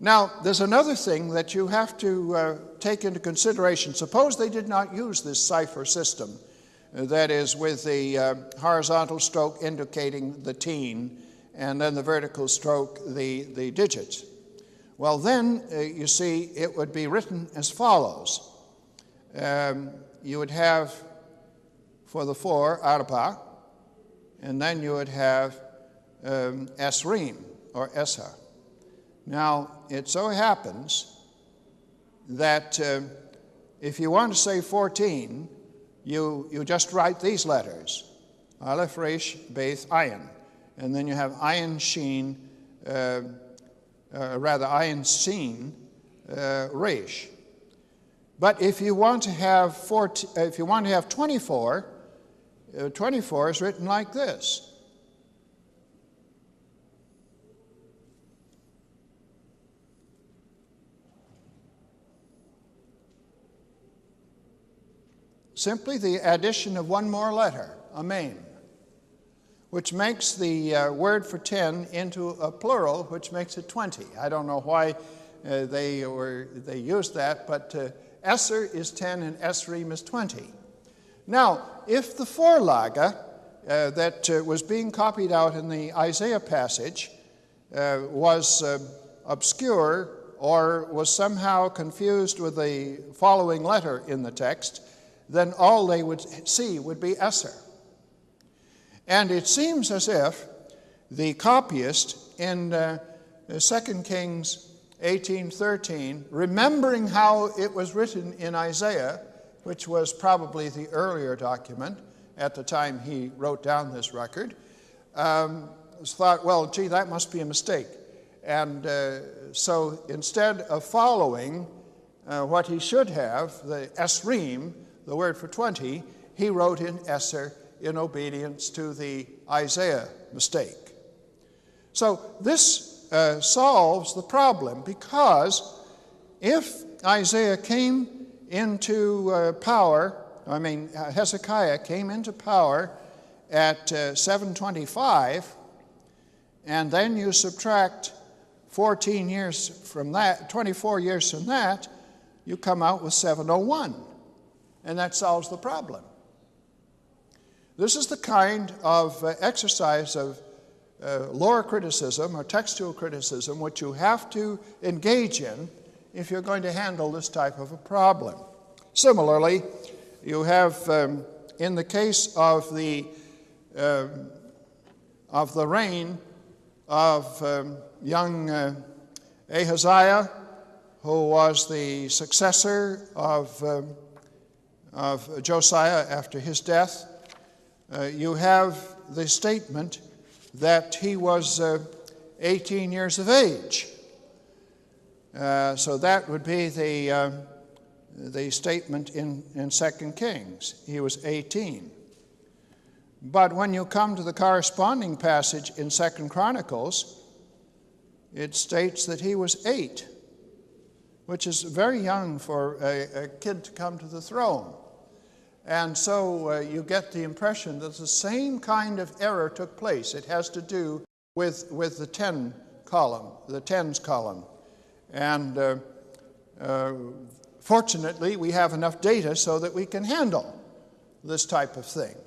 Now, there's another thing that you have to take into consideration. Suppose they did not use this cipher system, that is, with the horizontal stroke indicating the teen, and then the vertical stroke the digits. Well, then, you see, it would be written as follows. You would have, for the 4, arpa, and then you would have esrim, or esa. Now, it so happens that if you want to say 14, you just write these letters, aleph, resh, beth, ayin, and then you have ayin, sheen, ayin, sin, resh. But if you want to have 24, 24 is written like this. Simply the addition of one more letter, amen, which makes the word for 10 into a plural, which makes it 20. I don't know why they used that, but Esser is 10 and Esrim is 20. Now, if the Vorlage that was being copied out in the Isaiah passage was obscure or was somehow confused with the following letter in the text, then all they would see would be Esser. And it seems as if the copyist in 2 Kings 18:13, remembering how it was written in Isaiah, which was probably the earlier document at the time he wrote down this record, thought, well, gee, that must be a mistake. And so instead of following what he should have, the esrim, the word for 20, he wrote in Esser in obedience to the Isaiah mistake. So this solves the problem, because if Isaiah came into power, Hezekiah came into power at 725, and then you subtract 14 years from that, 24 years from that, you come out with 701. And that solves the problem. This is the kind of exercise of lower criticism or textual criticism which you have to engage in if you're going to handle this type of a problem. Similarly, you have, in the case of the reign of young Ahaziah, who was the successor of Josiah after his death, you have the statement that he was 18 years of age. So that would be the statement in 2 Kings. He was 18. But when you come to the corresponding passage in 2 Chronicles, it states that he was 8, which is very young for a kid to come to the throne. And so you get the impression that the same kind of error took place. It has to do with the tens column. And fortunately, we have enough data so that we can handle this type of thing.